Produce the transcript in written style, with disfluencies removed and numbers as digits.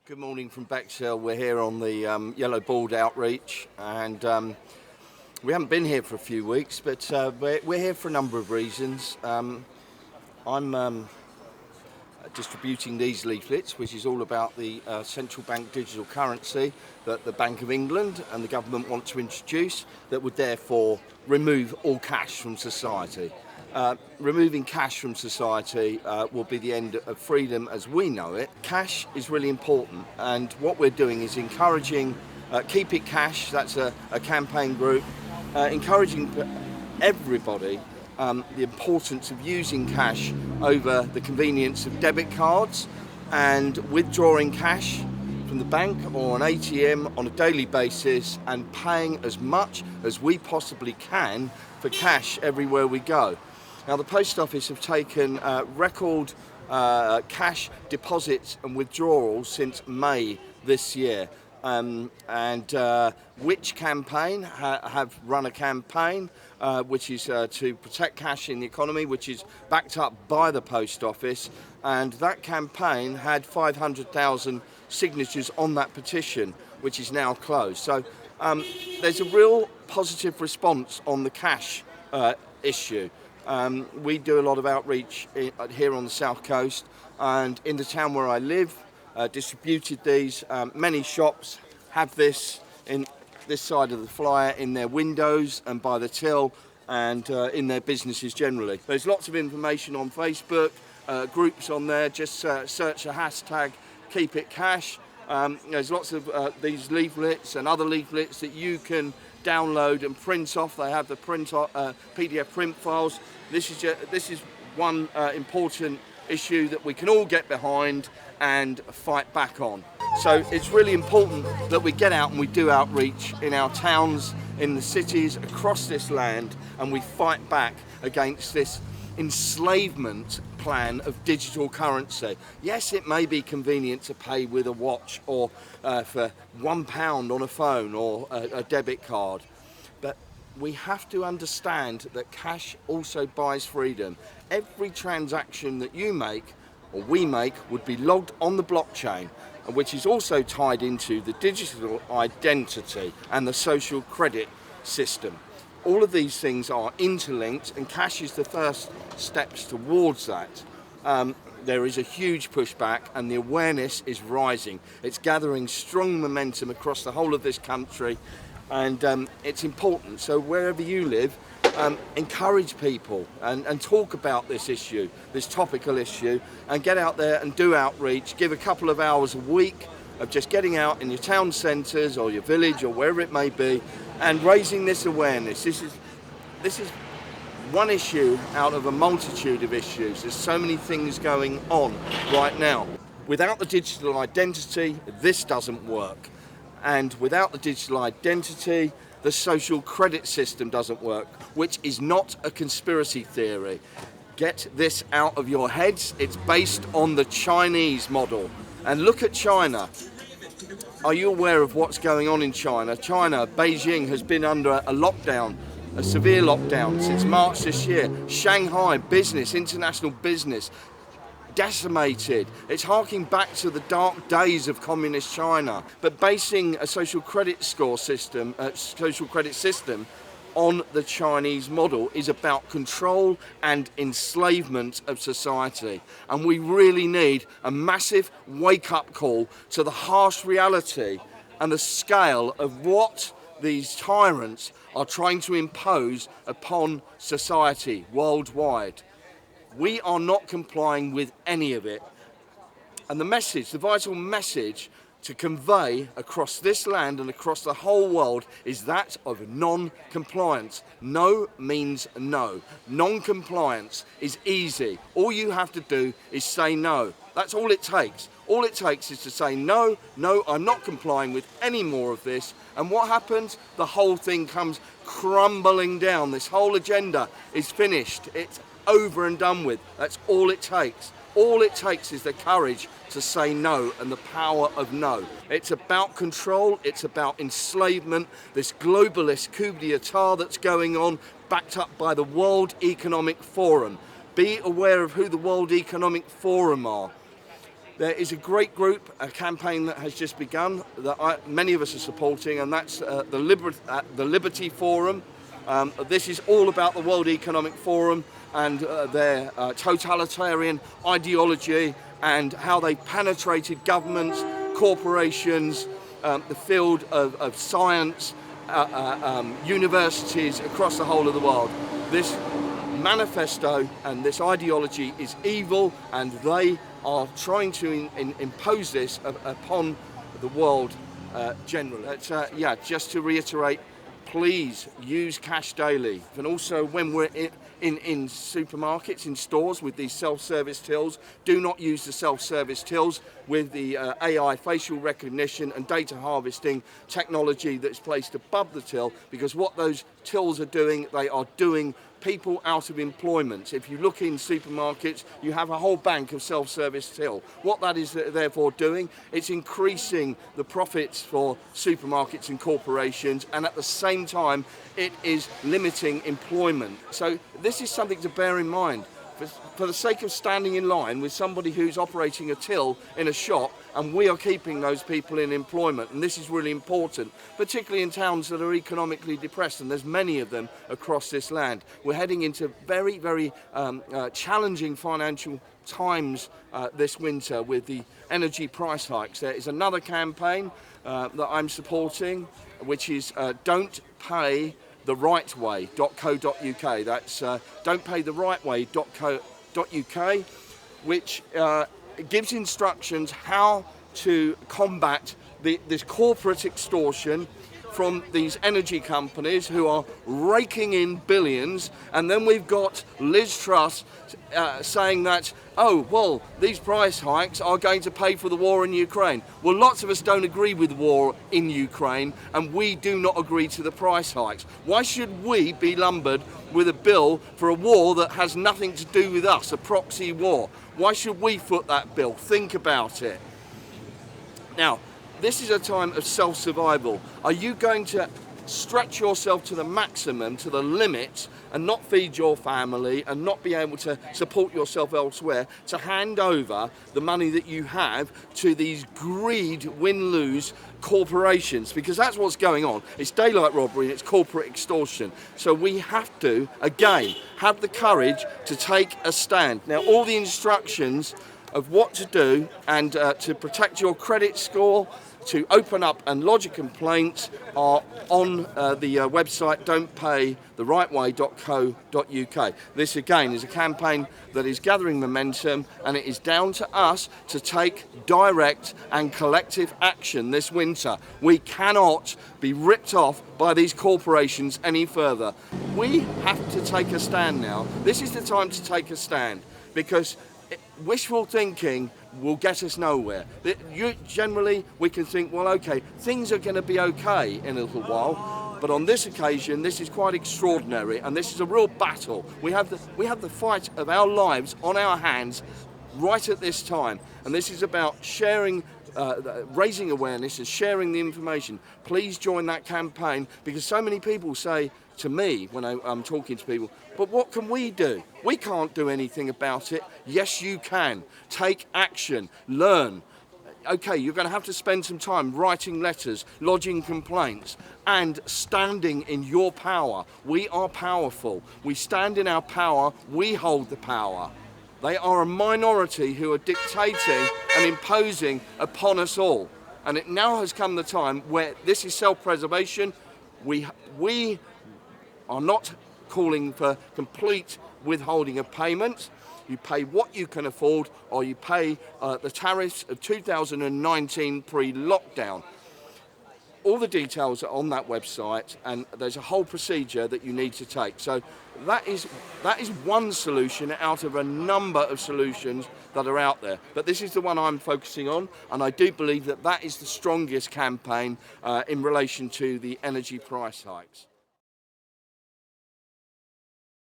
Good morning from Bexhill. We're here on the Yellow Board outreach, and we haven't been here for a few weeks, but we're here for a number of reasons. I'm distributing these leaflets, which is all about the central bank digital currency that the Bank of England and the government want to introduce that would therefore remove all cash from society. Removing cash from society will be the end of freedom as we know it. Cash is really important, and what we're doing is encouraging Keep It Cash, that's a campaign group, encouraging everybody the importance of using cash over the convenience of debit cards and withdrawing cash from the bank or an ATM on a daily basis and paying as much as we possibly can for cash everywhere we go. Now, the Post Office have taken record cash deposits and withdrawals since May this year. Which campaign have run a campaign which is to protect cash in the economy, which is backed up by the Post Office, and that campaign had 500,000 signatures on that petition, which is now closed. So there's a real positive response on the cash issue. We do a lot of outreach here on the south coast, and in the town where I live, distributed these. Many shops have this in this side of the flyer in their windows and by the till and in their businesses generally. There's lots of information on Facebook, groups on there. Just search the hashtag Keep It Cash. There's lots of these leaflets and other leaflets that you can download and print off. They have the PDF print files. This is one important issue that we can all get behind and fight back on. So it's really important that we get out and we do outreach in our towns, in the cities, across this land, and we fight back against this enslavement plan of digital currency. Yes, it may be convenient to pay with a watch or for £1 on a phone or a debit card, but we have to understand that cash also buys freedom. Every transaction that you make or we make would be logged on the blockchain, which is also tied into the digital identity and the social credit system. All of these things are interlinked, and cash is the first steps towards that. There is a huge pushback and the awareness is rising. It's gathering strong momentum across the whole of this country, and it's important. So wherever you live, encourage people and talk about this issue, this topical issue, and get out there and do outreach. Give a couple of hours a week of just getting out in your town centres or your village or wherever it may be and raising this awareness. This is one issue out of a multitude of issues. There's so many things going on right now. Without the digital identity, this doesn't work. And without the digital identity, the social credit system doesn't work, which is not a conspiracy theory. Get this out of your heads. It's based on the Chinese model. And look at China. Are you aware of what's going on in China? Beijing has been under a lockdown, a severe lockdown since March this year. Shanghai international business, decimated. It's harking back to the dark days of communist China. But basing a social credit system on the Chinese model is about control and enslavement of society. And we really need a massive wake-up call to the harsh reality and the scale of what these tyrants are trying to impose upon society worldwide. We are not complying with any of it. And the vital message to convey across this land and across the whole world is that of non-compliance. No means no. Non-compliance is easy. All you have to do is say no. That's all it takes. All it takes is to say no, I'm not complying with any more of this. And what happens? The whole thing comes crumbling down. This whole agenda is finished. It's over and done with. That's all it takes. All it takes is the courage to say no and the power of no. It's about control, it's about enslavement, this globalist coup d'etat that's going on, backed up by the World Economic Forum. Be aware of who the World Economic Forum are. There is a great group, a campaign that has just begun that many of us are supporting, and that's the Liberty Forum. This is all about the World Economic Forum and their totalitarian ideology and how they penetrated governments, corporations, the field of science, universities across the whole of the world. This manifesto and this ideology is evil, and they are trying to impose this upon the world generally. Just to reiterate, please use cash daily. And also when we're in supermarkets, in stores with these self-service tills, do not use the self-service tills with the AI facial recognition and data harvesting technology that's placed above the till, because what those tills are doing, they are doing people out of employment. If you look in supermarkets, you have a whole bank of self-service till. What that is therefore doing, it's increasing the profits for supermarkets and corporations, and at the same time it is limiting employment. So this is something to bear in mind. For the sake of standing in line with somebody who's operating a till in a shop, and we are keeping those people in employment, and this is really important, particularly in towns that are economically depressed, and there's many of them across this land. We're heading into very, very challenging financial times this winter with the energy price hikes. There is another campaign that I'm supporting, which is Don't Pay the Right Way.co.uk. That's don'tpaytherightway.co.uk, which gives instructions how to combat this corporate extortion from these energy companies who are raking in billions. And then we've got Liz Truss saying that, oh, well, these price hikes are going to pay for the war in Ukraine. Well, lots of us don't agree with the war in Ukraine, and we do not agree to the price hikes. Why should we be lumbered with a bill for a war that has nothing to do with us, a proxy war? Why should we foot that bill? Think about it. Now, this is a time of self-survival. Are you going to stretch yourself to the maximum, to the limit, and not feed your family and not be able to support yourself elsewhere, to hand over the money that you have to these greed, win-lose corporations? Because that's what's going on. It's daylight robbery and it's corporate extortion. So we have to, again, have the courage to take a stand. Now, all the instructions of what to do and to protect your credit score, to open up and lodge a complaint, are on the website don'tpaytherightway.co.uk. This again is a campaign that is gathering momentum, and it is down to us to take direct and collective action this winter. We cannot be ripped off by these corporations any further. We have to take a stand now. This is the time to take a stand, because wishful thinking will get us nowhere. Generally, we can think, well, okay, things are going to be okay in a little while, but on this occasion, this is quite extraordinary, and this is a real battle. We have the fight of our lives on our hands right at this time, and this is about sharing, raising awareness and sharing the information. Please join that campaign, because so many people say to me when I'm talking to people, but what can we do? We can't do anything about it. Yes, you can. Take action. Learn. Okay, you're going to have to spend some time writing letters, lodging complaints, and standing in your power. We are powerful. We stand in our power. We hold the power. They are a minority who are dictating and imposing upon us all. And it now has come the time where this is self-preservation. We are not calling for complete withholding of payment. You pay what you can afford, or you pay the tariffs of 2019 pre-lockdown. All the details are on that website, and there's a whole procedure that you need to take. So that is one solution out of a number of solutions that are out there. But this is the one I'm focusing on, and I do believe that that is the strongest campaign in relation to the energy price hikes.